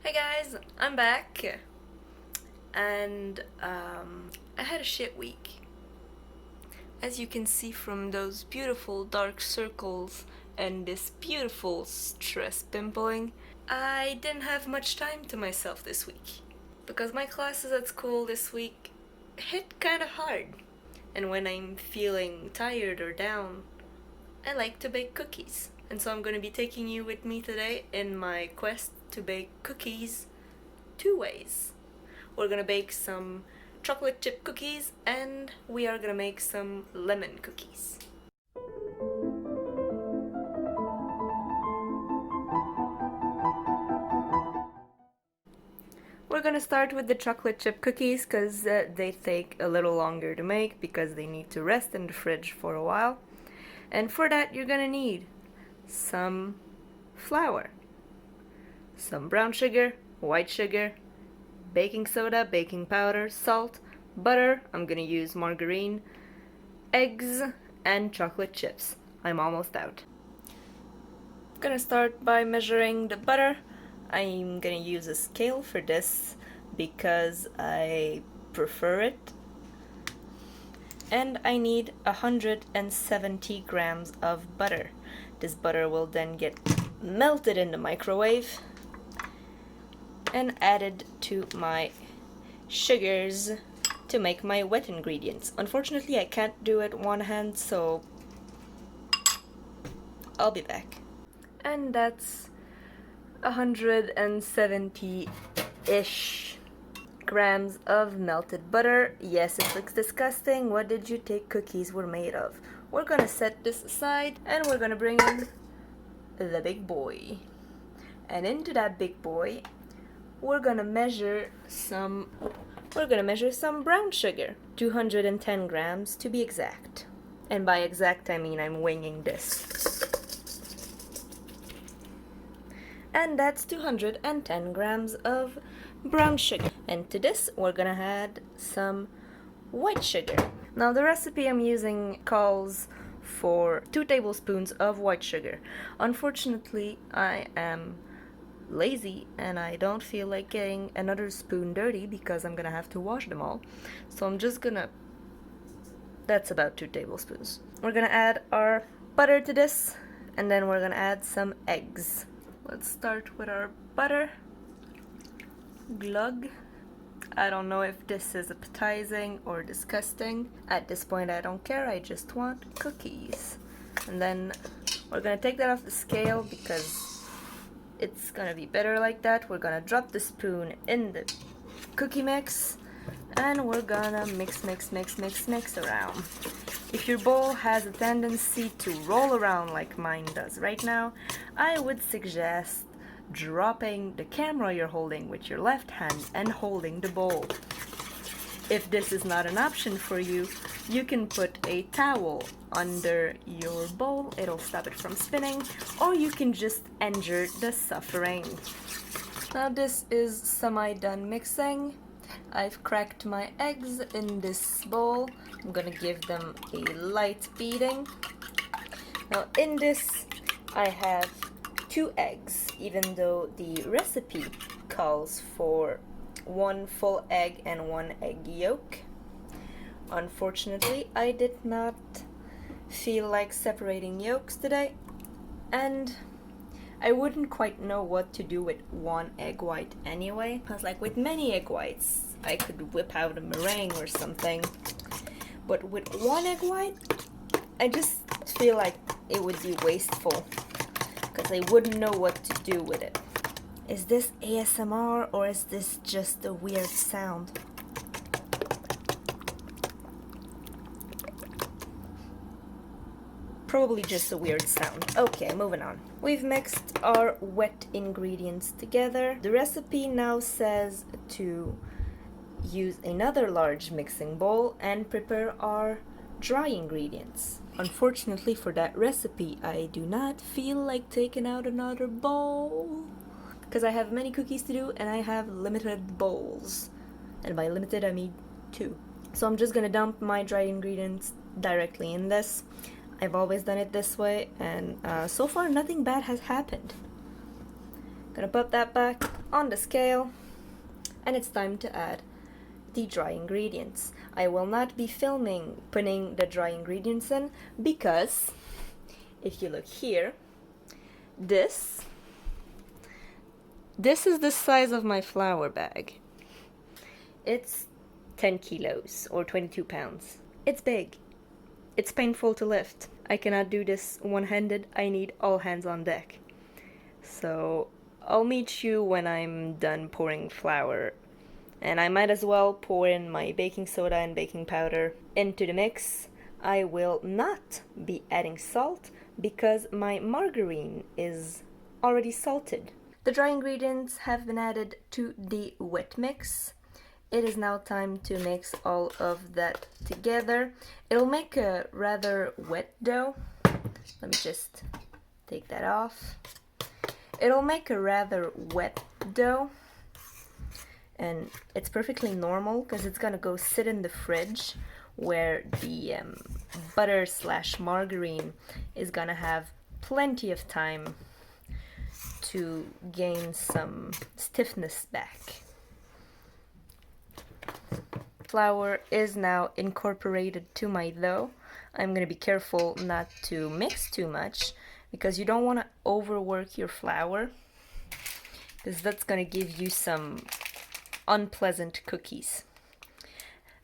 Hi guys, I'm back, and I had a shit week. As you can see from those beautiful dark circles and this beautiful stress pimpling, I didn't have much time to myself this week. Because my classes at school this week hit kinda hard. And when I'm feeling tired or down, I like to bake cookies. And so I'm gonna be taking you with me today in my quest to bake cookies two ways. We're gonna bake some chocolate chip cookies and we are gonna make some lemon cookies. We're gonna start with the chocolate chip cookies because they take a little longer to make because they need to rest in the fridge for a while. And for that you're gonna need some flour, some brown sugar, white sugar, baking soda, baking powder, salt, butter, I'm gonna use margarine, eggs, and chocolate chips. I'm almost out. I'm gonna start by measuring the butter. I'm gonna use a scale for this because I prefer it. And I need 170 grams of butter. This butter will then get melted in the microwave and added to my sugars to make my wet ingredients. Unfortunately, I can't do it one hand, so I'll be back. And that's 170-ish grams of melted butter. Yes, it looks disgusting. What did you think cookies were made of? We're gonna set this aside and we're gonna bring in the big boy. And into that big boy, we're gonna measure some brown sugar, 210 grams to be exact. And by exact I mean I'm winging this. And that's 210 grams of brown sugar. And to this we're gonna add some white sugar. Now the recipe I'm using calls for 2 tablespoons of white sugar. Unfortunately, I am lazy and I don't feel like getting another spoon dirty because I'm gonna have to wash them all. So I'm just gonna... that's about 2 tablespoons. We're gonna add our butter to this and then we're gonna add some eggs. Let's start with our butter. Glug. I don't know if this is appetizing or disgusting. At this point I don't care, I just want cookies. And then we're gonna take that off the scale because it's gonna be better like that. We're gonna drop the spoon in the cookie mix and we're gonna mix around. If your bowl has a tendency to roll around like mine does right now, I would suggest dropping the camera you're holding with your left hand and holding the bowl. If this is not an option for you, you can put a towel under your bowl, it'll stop it from spinning, or you can just endure the suffering. Now this is semi-done mixing. I've cracked my eggs in this bowl. I'm gonna give them a light beating. Now in this I have 2 eggs, even though the recipe calls for 1 full egg and 1 egg yolk. Unfortunately, I did not feel like separating yolks today, and I wouldn't quite know what to do with 1 egg white anyway. I was like, with many egg whites, I could whip out a meringue or something. But with 1 egg white, I just feel like it would be wasteful because I wouldn't know what to do with it. Is this ASMR or is this just a weird sound? Probably just a weird sound. Okay, moving on. We've mixed our wet ingredients together. The recipe now says to use another large mixing bowl and prepare our dry ingredients. Unfortunately for that recipe, I do not feel like taking out another bowl because I have many cookies to do and I have limited bowls. And by limited, I mean 2. So I'm just gonna dump my dry ingredients directly in this. I've always done it this way, and so far nothing bad has happened. Gonna put that back on the scale, and it's time to add the dry ingredients. I will not be filming putting the dry ingredients in because if you look here, this is the size of my flour bag. It's 10 kilos or 22 pounds. It's big. It's painful to lift. I cannot do this one-handed. I need all hands on deck. So I'll meet you when I'm done pouring flour. And I might as well pour in my baking soda and baking powder into the mix. I will not be adding salt because my margarine is already salted. The dry ingredients have been added to the wet mix. It is now time to mix all of that together. It'll make a rather wet dough. Let me just take that off. It'll make a rather wet dough, and it's perfectly normal because it's gonna go sit in the fridge where the butter / margarine is gonna have plenty of time to gain some stiffness back. Flour is now incorporated to my dough. I'm going to be careful not to mix too much because you don't want to overwork your flour, because that's going to give you some unpleasant cookies.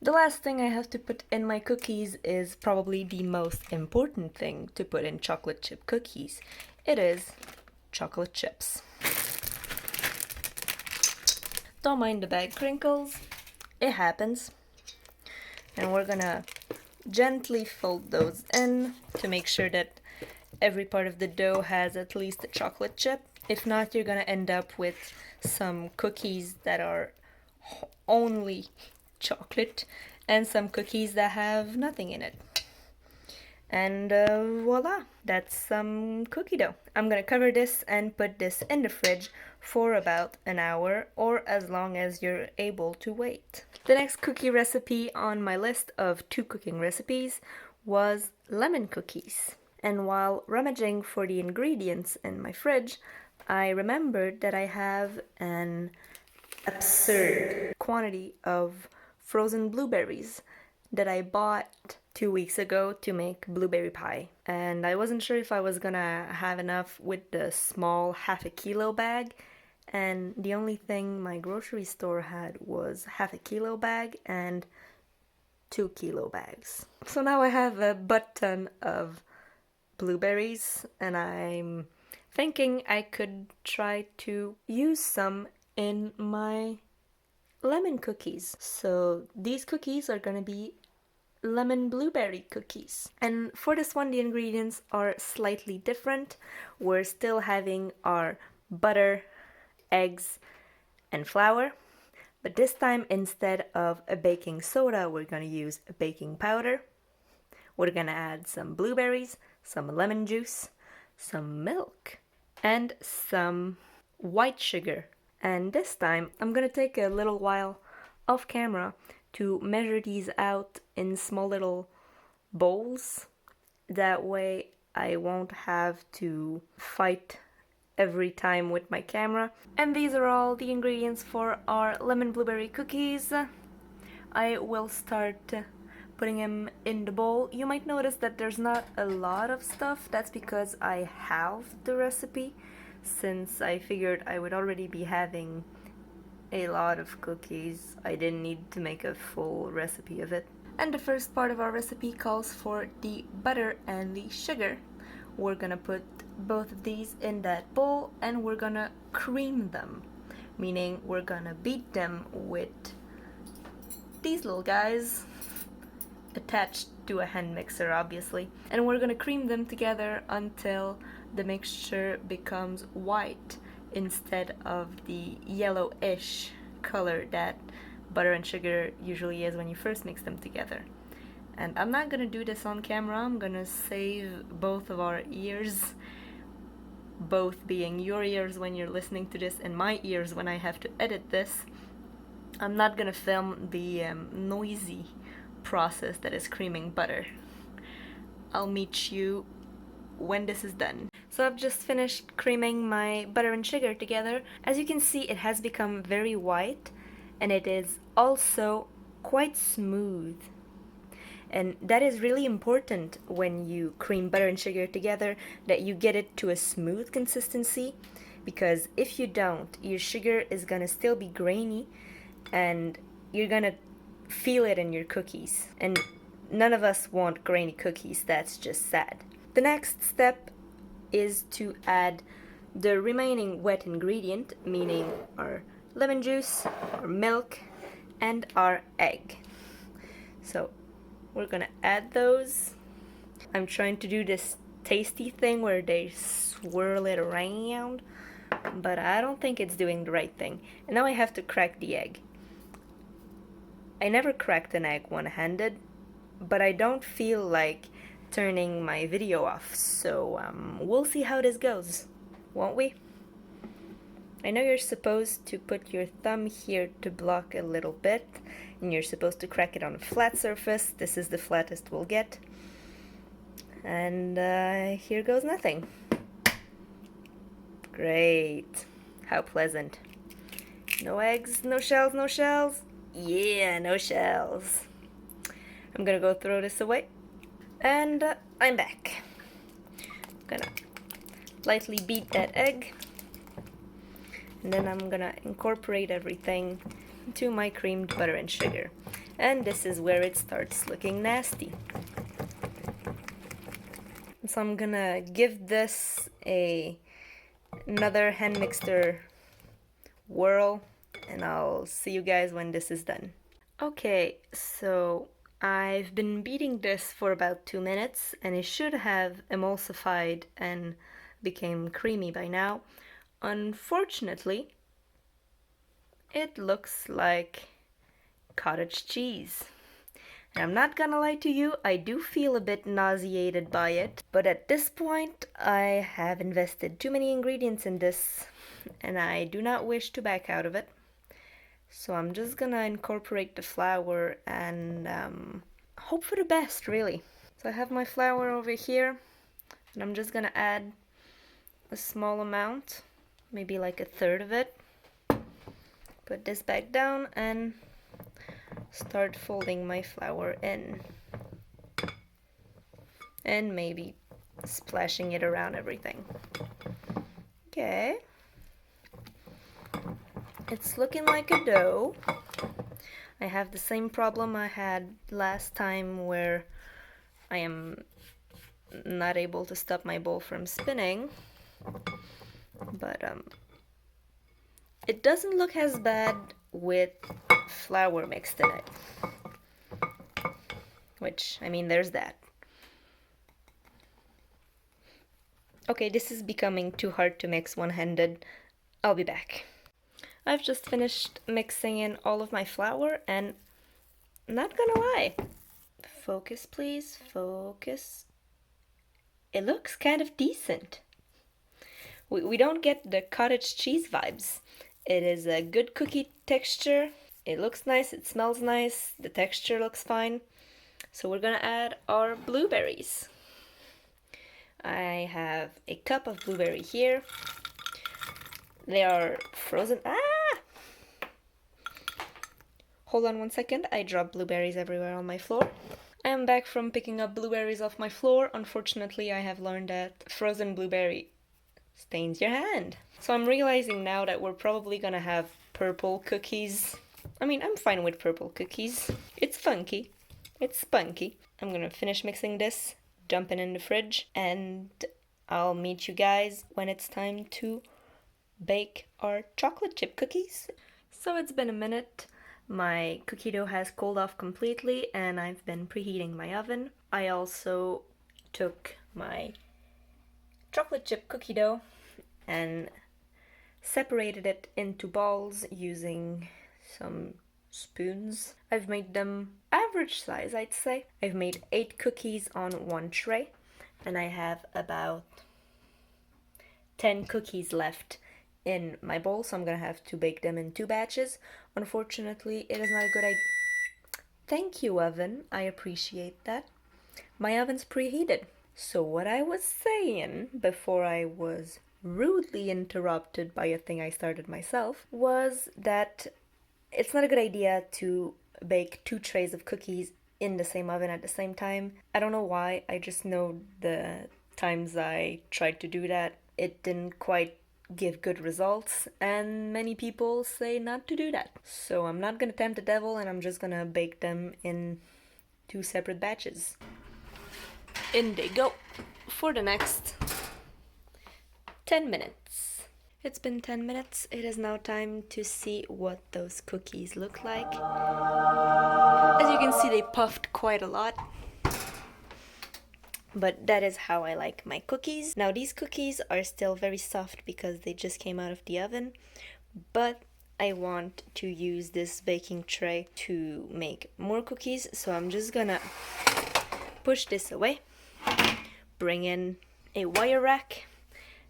The last thing I have to put in my cookies is probably the most important thing to put in chocolate chip cookies. It is chocolate chips. Don't mind the bag crinkles. It happens. And we're gonna gently fold those in to make sure that every part of the dough has at least a chocolate chip. If not, you're gonna end up with some cookies that are only chocolate and some cookies that have nothing in it. And voila, that's some cookie dough. I'm gonna cover this and put this in the fridge for about an hour or as long as you're able to wait. The next cookie recipe on my list of 2 cooking recipes was lemon cookies. And while rummaging for the ingredients in my fridge, I remembered that I have an absurd quantity of frozen blueberries that I bought 2 weeks ago to make blueberry pie. And I wasn't sure if I was gonna have enough with the small half a kilo bag, and the only thing my grocery store had was half a kilo bag and 2 kilo bags. So now I have a butt ton of blueberries, and I'm thinking I could try to use some in my lemon cookies. So these cookies are gonna be lemon blueberry cookies. And for this one, the ingredients are slightly different. We're still having our butter, eggs, and flour, but this time instead of a baking soda, we're gonna use a baking powder. We're gonna add some blueberries, some lemon juice, some milk, and some white sugar. And this time, I'm gonna take a little while off camera to measure these out in small little bowls. That way I won't have to fight every time with my camera. And these are all the ingredients for our lemon blueberry cookies. I will start putting them in the bowl. You might notice that there's not a lot of stuff. That's because I halved the recipe, since I figured I would already be having a lot of cookies. I didn't need to make a full recipe of it. And the first part of our recipe calls for the butter and the sugar. We're gonna put both of these in that bowl and we're gonna cream them, meaning we're gonna beat them with these little guys attached to a hand mixer, obviously, and we're gonna cream them together until the mixture becomes white instead of the yellowish color that butter and sugar usually is when you first mix them together. And I'm not gonna do this on camera. I'm gonna save both of our ears, both being your ears when you're listening to this and my ears when I have to edit this. I'm not gonna film the noisy process that is creaming butter. I'll meet you when this is done. So I've just finished creaming my butter and sugar together. As you can see, it has become very white, and it is also quite smooth. And that is really important when you cream butter and sugar together, that you get it to a smooth consistency, because if you don't, your sugar is gonna still be grainy and you're gonna feel it in your cookies. And none of us want grainy cookies, that's just sad. The next step is to add the remaining wet ingredient, meaning our lemon juice, our milk, and our egg. So we're gonna add those. I'm trying to do this tasty thing where they swirl it around, but I don't think it's doing the right thing. And now I have to crack the egg. I never cracked an egg one-handed, but I don't feel like turning my video off, so we'll see how this goes, won't we? I know you're supposed to put your thumb here to block a little bit, and you're supposed to crack it on a flat surface. This is the flattest we'll get. And here goes nothing. Great. How pleasant. No eggs, no shells, no shells. Yeah, no shells. I'm gonna go throw this away. And I'm back. Gonna lightly beat that egg. And then I'm gonna incorporate everything into my creamed butter and sugar. And this is where it starts looking nasty. So I'm gonna give this another hand mixer whirl, and I'll see you guys when this is done. Okay, so I've been beating this for about 2 minutes, and it should have emulsified and became creamy by now. Unfortunately, it looks like cottage cheese. And I'm not gonna lie to you, I do feel a bit nauseated by it, but at this point I have invested too many ingredients in this, and I do not wish to back out of it. So I'm just gonna incorporate the flour and hope for the best, really. So I have my flour over here, and I'm just gonna add a small amount, maybe like a third of it. Put this back down and start folding my flour in. And maybe splashing it around everything. Okay. It's looking like a dough. I have the same problem I had last time where I am not able to stop my bowl from spinning. But it doesn't look as bad with flour mixed in it. Which, I mean, there's that. Okay, this is becoming too hard to mix one-handed. I'll be back. I've just finished mixing in all of my flour, and not gonna lie, focus please, focus. It looks kind of decent. We don't get the cottage cheese vibes. It is a good cookie texture. It looks nice, it smells nice, the texture looks fine. So we're gonna add our blueberries. I have a cup of blueberry here. They are frozen. Hold on 1 second, I dropped blueberries everywhere on my floor. I am back from picking up blueberries off my floor. Unfortunately, I have learned that frozen blueberry stains your hand. So I'm realizing now that we're probably gonna have purple cookies. I mean, I'm fine with purple cookies. It's funky. It's spunky. I'm gonna finish mixing this, dump it in the fridge, and I'll meet you guys when it's time to bake our chocolate chip cookies. So it's been a minute. My cookie dough has cooled off completely, and I've been preheating my oven. I also took my chocolate chip cookie dough and separated it into balls using some spoons. I've made them average size, I'd say. I've made 8 cookies on one tray, and I have about 10 cookies left in my bowl, so I'm gonna have to bake them in 2 batches. Unfortunately, it is not a good idea. Thank you, oven. I appreciate that. My oven's preheated. So what I was saying before I was rudely interrupted by a thing I started myself was that it's not a good idea to bake 2 trays of cookies in the same oven at the same time. I don't know why, I just know the times I tried to do that, it didn't quite give good results, and many people say not to do that. So I'm not gonna tempt the devil, and I'm just gonna bake them in 2 separate batches. In they go for the next 10 minutes. It's been 10 minutes. It is now time to see what those cookies look like. As you can see, they puffed quite a lot. But that is how I like my cookies. Now these cookies are still very soft because they just came out of the oven, but I want to use this baking tray to make more cookies, so I'm just gonna push this away, bring in a wire rack,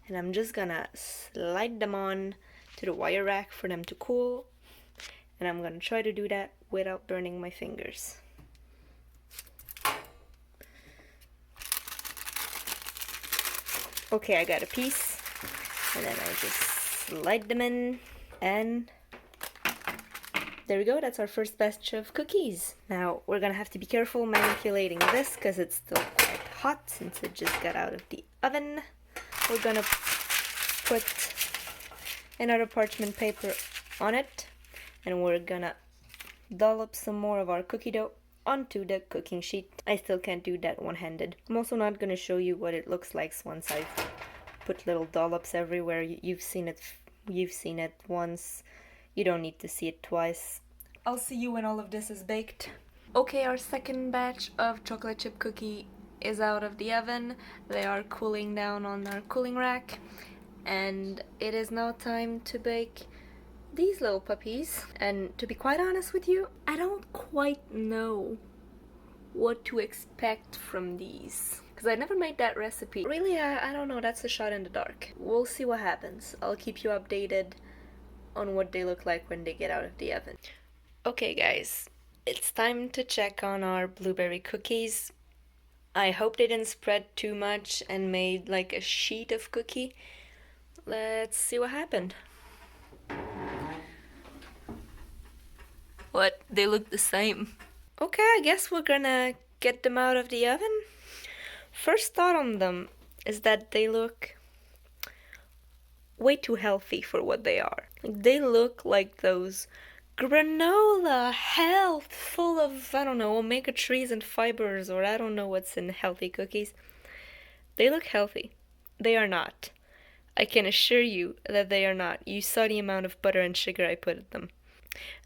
and I'm just gonna slide them on to the wire rack for them to cool, and I'm gonna try to do that without burning my fingers. Okay, I got a piece, and then I just slide them in, and there we go, that's our first batch of cookies. Now, we're gonna have to be careful manipulating this, because it's still quite hot since it just got out of the oven. We're gonna put another parchment paper on it, and we're gonna dollop some more of our cookie dough onto the cooking sheet. I still can't do that one-handed. I'm also not gonna show you what it looks like once I've put little dollops everywhere. You've seen it once. You don't need to see it twice. I'll see you when all of this is baked. Okay, our second batch of chocolate chip cookie is out of the oven. They are cooling down on our cooling rack, and it is now time to bake these little puppies. And to be quite honest with you, I don't quite know what to expect from these, because I never made that recipe. Really, I don't know, that's a shot in the dark. We'll see what happens. I'll keep you updated on what they look like when they get out of the oven. Okay guys, it's time to check on our blueberry cookies. I hope they didn't spread too much and made like a sheet of cookie. Let's see what happened. What? They look the same. Okay, I guess we're gonna get them out of the oven. First thought on them is that they look way too healthy for what they are. Like, they look like those granola health full of, I don't know, omega-3s and fibers, or I don't know what's in healthy cookies. They look healthy. They are not. I can assure you that they are not. You saw the amount of butter and sugar I put in them.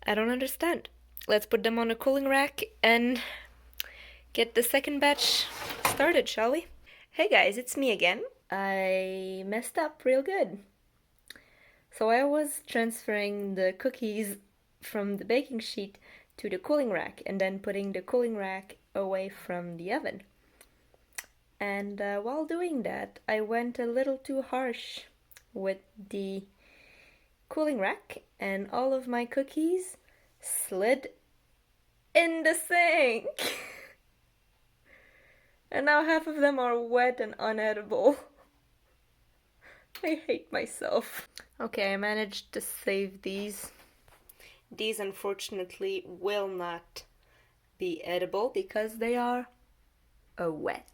I don't understand. Let's put them on a cooling rack and get the second batch started, shall we? Hey guys, it's me again. I messed up real good. So I was transferring the cookies from the baking sheet to the cooling rack and then putting the cooling rack away from the oven. And while doing that, I went a little too harsh with the cooling rack, and all of my cookies slid in the sink. And now half of them are wet and unedible. I hate myself. Okay, I managed to save these. These unfortunately will not be edible because they are wet.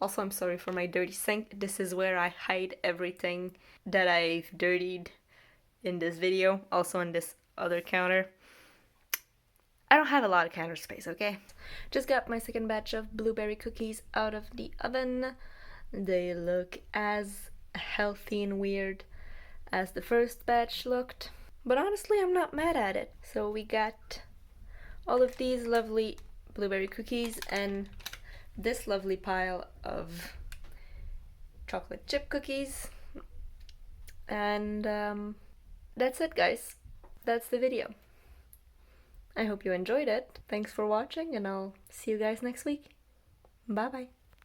Also, I'm sorry for my dirty sink. This is where I hide everything that I've dirtied in this video. Also on this other counter. I don't have a lot of counter space, okay? Just got my second batch of blueberry cookies out of the oven. They look as healthy and weird as the first batch looked. But honestly, I'm not mad at it. So we got all of these lovely blueberry cookies and this lovely pile of chocolate chip cookies. And that's it, guys. That's the video. I hope you enjoyed it. Thanks for watching, and I'll see you guys next week. Bye bye.